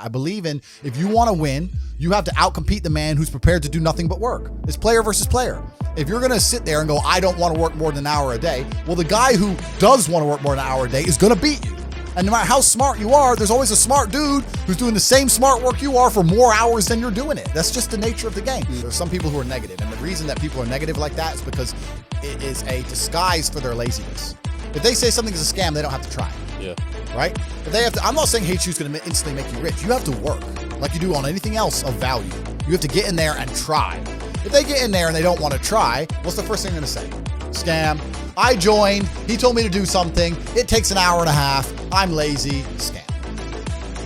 I believe in, if you want to win, you have to outcompete the man who's prepared to do nothing but work. It's player versus player. If you're going to sit there and go, I don't want to work more than an hour a day, well, the guy who does want to work more than an hour a day is going to beat you. And no matter how smart you are, there's always a smart dude who's doing the same smart work you are for more hours than you're doing it. That's just the nature of the game. There's some people who are negative, and the reason that people are negative like that is because it is a disguise for their laziness. If they say something is a scam, they don't have to try. Yeah. Right? But they have to. I'm not saying HU is going to instantly make you rich. You have to work like you do on anything else of value. You have to get in there and try. If they get in there and they don't want to try, what's the first thing they're going to say? Scam. I joined. He told me to do something. It takes an hour and a half. I'm lazy. Scam.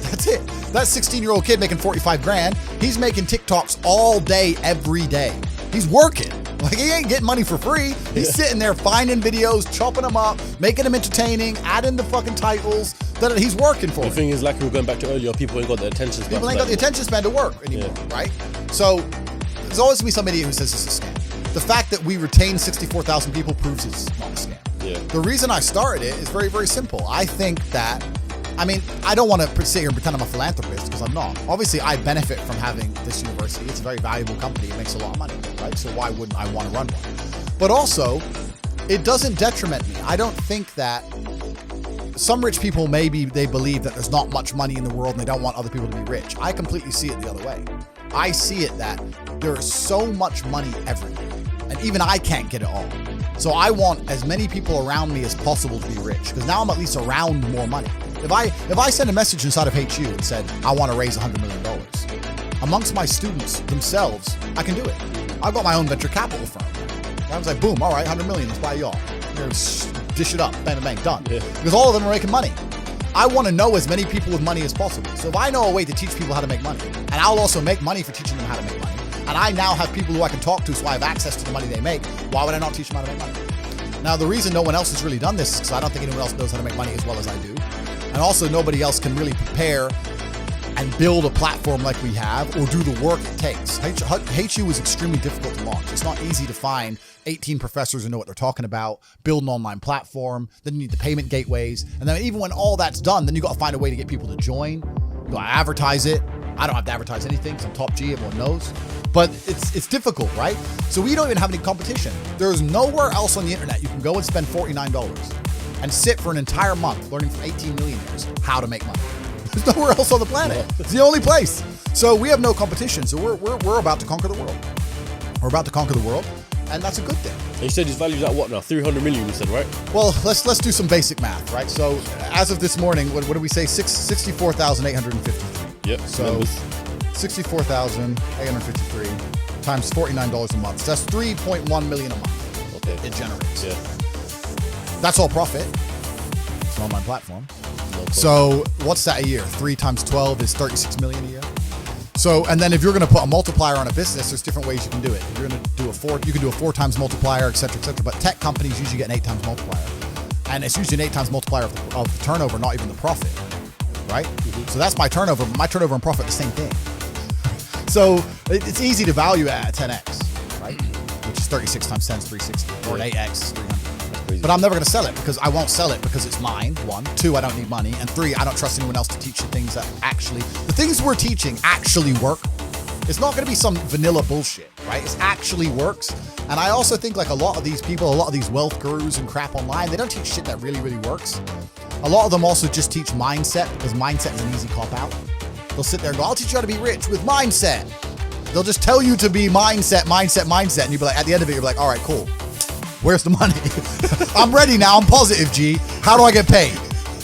That's it. That 16-year-old kid making 45 grand, he's making TikToks all day, every day. He's working. Like, he ain't getting money for free. He's sitting there finding videos, chopping them up, making them entertaining, adding the fucking titles. That he's working for. The thing is, like we were going back to earlier, people ain't got the attention span. People ain't got the attention span to work anymore, right? So there's always gonna be somebody who says it's a scam. The fact that we retain 64,000 people proves it's not a scam. Yeah. The reason I started it is very, very simple. I think that, I mean, I don't want to sit here and pretend I'm a philanthropist because I'm not. Obviously, I benefit from having this university. It's a very valuable company. It makes a lot of money, right? So why wouldn't I want to run one? But also, it doesn't detriment me. I don't think that some rich people, maybe they believe that there's not much money in the world and they don't want other people to be rich. I completely see it the other way. I see it that there is so much money everywhere, and even I can't get it all. So I want as many people around me as possible to be rich, because now I'm at least around more money. If I send a message inside of HU and said, I want to raise $100 million, amongst my students themselves, I can do it. I've got my own venture capital firm. I was like, boom, all right, 100 million, let's buy y'all. Dish it up, bang, bang, bang, done. Yeah. Because all of them are making money. I want to know as many people with money as possible. So if I know a way to teach people how to make money, and I'll also make money for teaching them how to make money, and I now have people who I can talk to so I have access to the money they make, why would I not teach them how to make money? Now, the reason no one else has really done this is because I don't think anyone else knows how to make money as well as I do. And also, nobody else can really prepare and build a platform like we have or do the work it takes. HU is extremely difficult to launch. It's not easy to find 18 professors who know what they're talking about, build an online platform, then you need the payment gateways. And then even when all that's done, then you got to find a way to get people to join. You got to advertise it. I don't have to advertise anything because I'm top G, everyone knows. But it's difficult, right? So we don't even have any competition. There's nowhere else on the internet you can go and spend $49 and sit for an entire month learning from 18 millionaires how to make money. There's nowhere else on the planet. It's the only place. So we have no competition. So we're about to conquer the world. We're about to conquer the world, and that's a good thing. You said his value's at what now? 300 million, you said, right? Well, let's do some basic math, right? So as of this morning, what did we say? 64,853. Yep. So 64,853 times $49 a month. So that's 3.1 million a month. Okay. It generates. Yeah. That's all profit. It's an online platform. So what's that a year? 3 times 12 is 36 million a year. So, and then if you're going to put a multiplier on a business, there's different ways you can do it. If you're going to do you can do a 4 times multiplier, et cetera, et cetera. But tech companies usually get an 8 times multiplier. And it's usually an 8 times multiplier of the turnover, not even the profit, right? Mm-hmm. So that's my turnover. My turnover and profit, the same thing. So it's easy to value at 10x, right? Which is 36 times 10 is 360, or an 8x is 300. But I'm never going to sell it because I won't sell it because it's mine, 1. 2, I don't need money. And 3, I don't trust anyone else to teach the things that the things we're teaching actually work. It's not going to be some vanilla bullshit, right? It actually works. And I also think like a lot of these people, a lot of these wealth gurus and crap online, they don't teach shit that really, really works. A lot of them also just teach mindset because mindset is an easy cop out. They'll sit there and go, I'll teach you how to be rich with mindset. They'll just tell you to be mindset. And you'll be like, at the end of it, you're like, all right, cool. Where's the money? I'm ready now. I'm positive, G. How do I get paid?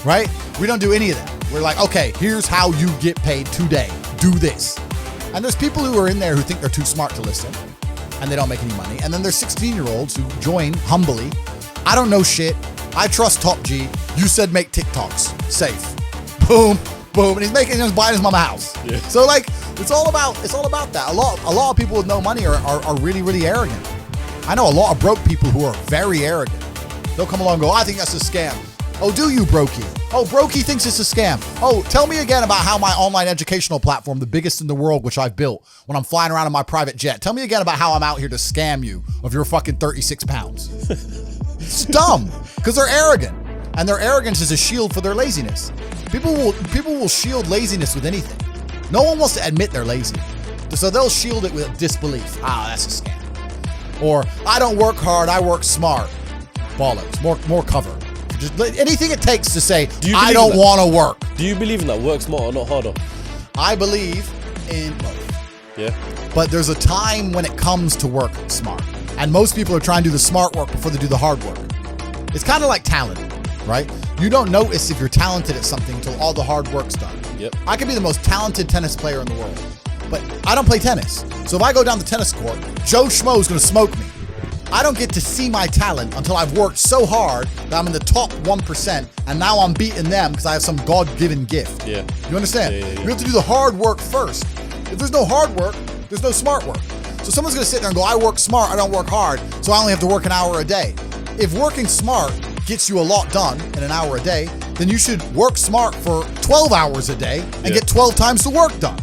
Right? We don't do any of that. We're like, okay, here's how you get paid today. Do this. And there's people who are in there who think they're too smart to listen and they don't make any money. And then there's 16-year-olds who join humbly. I don't know shit. I trust Top G. You said make TikToks. Safe. Boom, boom. And he's buying his mama a house. Yeah. So like, it's all about that. A lot of people with no money are really, really arrogant. I know a lot of broke people who are very arrogant. They'll come along and go, I think that's a scam. Oh, do you, Brokey? Oh, Brokey thinks it's a scam. Oh, tell me again about how my online educational platform, the biggest in the world, which I've built when I'm flying around in my private jet. Tell me again about how I'm out here to scam you of your fucking 36 pounds. It's dumb because they're arrogant, and their arrogance is a shield for their laziness. People will shield laziness with anything. No one wants to admit they're lazy. So they'll shield it with disbelief. That's a scam. Or, I don't work hard, I work smart. Bollocks. More cover. Just anything it takes to say, I don't want to work. Do you believe in that? Work smarter, not harder? I believe in both. Yeah. But there's a time when it comes to work smart. And most people are trying to do the smart work before they do the hard work. It's kind of like talent, right? You don't notice if you're talented at something until all the hard work's done. Yep. I could be the most talented tennis player in the world, but I don't play tennis. So if I go down the tennis court, Joe Schmo is going to smoke me. I don't get to see my talent until I've worked so hard that I'm in the top 1%, and now I'm beating them because I have some God-given gift. Yeah. You understand? Yeah. You have to do the hard work first. If there's no hard work, there's no smart work. So someone's going to sit there and go, I work smart, I don't work hard, so I only have to work an hour a day. If working smart gets you a lot done in an hour a day, then you should work smart for 12 hours a day and get 12 times the work done.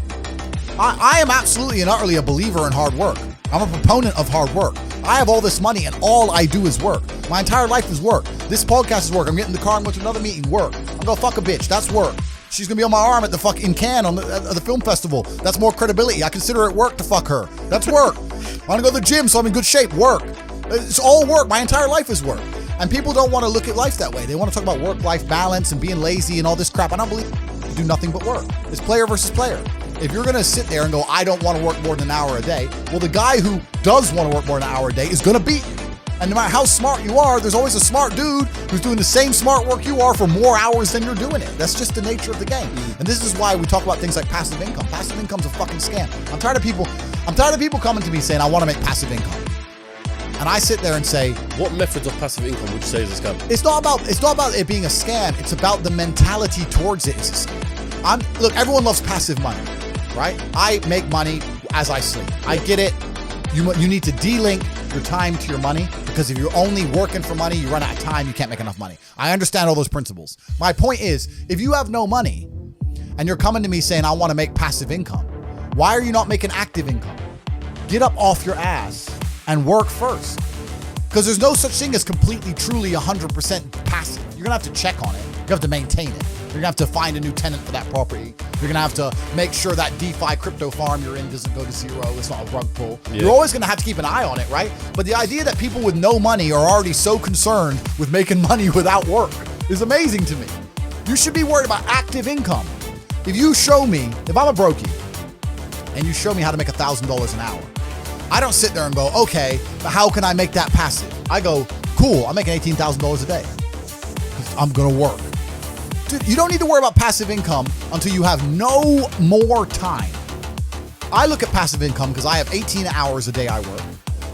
I am absolutely and utterly a believer in hard work. I'm a proponent of hard work. I have all this money and all I do is work. My entire life is work. This podcast is work. I'm getting in the car and going to another meeting, work. I'm going to fuck a bitch. That's work. She's going to be on my arm at the fucking Cannes at the film festival. That's more credibility. I consider it work to fuck her. That's work. I want to go to the gym so I'm in good shape. Work. It's all work. My entire life is work. And people don't want to look at life that way. They want to talk about work-life balance and being lazy and all this crap. I don't believe you do nothing but work. It's player versus player. If you're going to sit there and go, I don't want to work more than an hour a day, well, the guy who does want to work more than an hour a day is going to beat you. And no matter how smart you are, there's always a smart dude who's doing the same smart work you are for more hours than you're doing it. That's just the nature of the game. And this is why we talk about things like passive income. Passive income's a fucking scam. I'm tired of people coming to me saying, I want to make passive income. And I sit there and say, what methods of passive income would you say is a scam? It's not about it being a scam. It's about the mentality towards it is a scam. Look, everyone loves passive money, right? I make money as I sleep. I get it. You need to de-link your time to your money, because if you're only working for money, you run out of time, you can't make enough money. I understand all those principles. My point is, if you have no money and you're coming to me saying, I want to make passive income, why are you not making active income? Get up off your ass and work first. Because there's no such thing as completely, truly 100% passive. You're going to have to check on it. You have to maintain it. You're going to have to find a new tenant for that property. You're going to have to make sure that DeFi crypto farm you're in doesn't go to zero. It's not a rug pull. Yeah. You're always going to have to keep an eye on it, right? But the idea that people with no money are already so concerned with making money without work is amazing to me. You should be worried about active income. If you show me, if I'm a brokey, and you show me how to make $1,000 an hour, I don't sit there and go, okay, but how can I make that passive? I go, cool, I'm making $18,000 a day. I'm going to work. Dude, you don't need to worry about passive income until you have no more time. I look at passive income because I have 18 hours a day I work.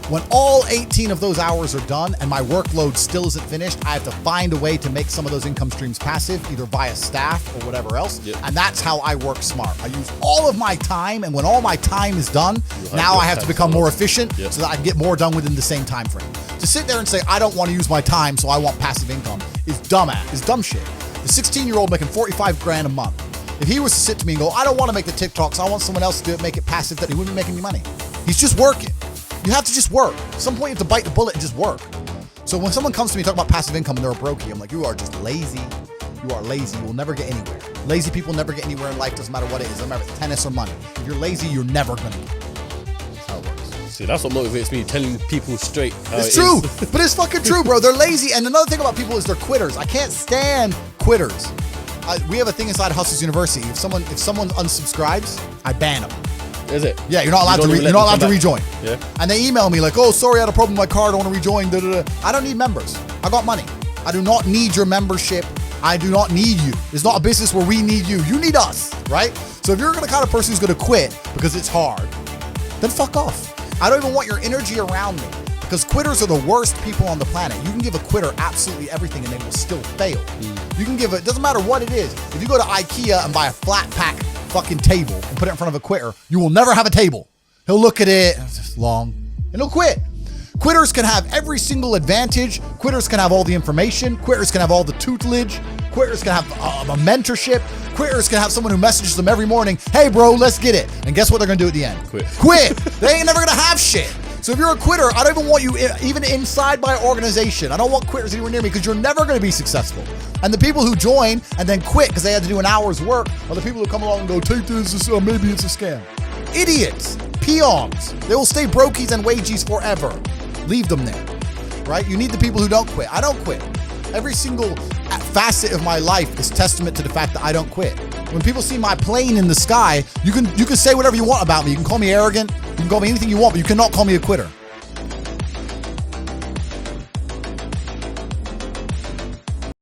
When all 18 of those hours are done and my workload still isn't finished, I have to find a way to make some of those income streams passive, either via staff or whatever else. Yep. And that's how I work smart. I use all of my time, and when all my time is done, now I have to become more efficient so that I can get more done within the same time frame. To sit there and say, I don't want to use my time, so I want passive income is dumb shit. The 16-year-old making 45 grand a month, if he was to sit to me and go, I don't want to make the TikToks, I want someone else to do it, make it passive, that he wouldn't be making any money. He's just working. You have to just work. At some point, you have to bite the bullet and just work. So when someone comes to me talking about passive income and they're a brokey, I'm like, you are just lazy. You are lazy. You will never get anywhere. Lazy people never get anywhere in life, doesn't matter what it is. Doesn't matter if it's tennis or money. If you're lazy, you're never going to get it. That's how it works. See, that's what motivates me, telling people straight how it's true, but it's fucking true, bro. They're lazy. And another thing about people is they're quitters. I can't stand quitters. We have a thing inside Hustlers University. If someone unsubscribes, I ban them. Is it? Yeah, you're not allowed to rejoin. Yeah. And they email me like, oh, sorry, I had a problem with my card, I want to rejoin. I don't need members. I got money. I do not need your membership. I do not need you. It's not a business where we need you. You need us, right? So if you're the kind of person who's going to quit because it's hard, then fuck off. I don't even want your energy around me, because quitters are the worst people on the planet. You can give a quitter absolutely everything and they will still fail. You can give it, doesn't matter what it is. If you go to IKEA and buy a flat pack fucking table and put it in front of a quitter, you will never have a table. He'll look at it, it's just long, and he'll quit. Quitters can have every single advantage. Quitters can have all the information. Quitters can have all the tutelage. Quitters can have a mentorship. Quitters can have someone who messages them every morning, hey bro, let's get it. And guess what they're gonna do at the end? Quit. They ain't never gonna have shit. So if you're a quitter, I don't even want you even inside my organization. I don't want quitters anywhere near me because you're never going to be successful. And the people who join and then quit because they had to do an hour's work are the people who come along and go, take this, maybe it's a scam. Idiots, peons. They will stay brokies and wagies forever. Leave them there, right? You need the people who don't quit. I don't quit. Every single facet of my life is testament to the fact that I don't quit. When people see my plane in the sky, you can say whatever you want about me. You can call me arrogant. You can call me anything you want, but you cannot call me a quitter.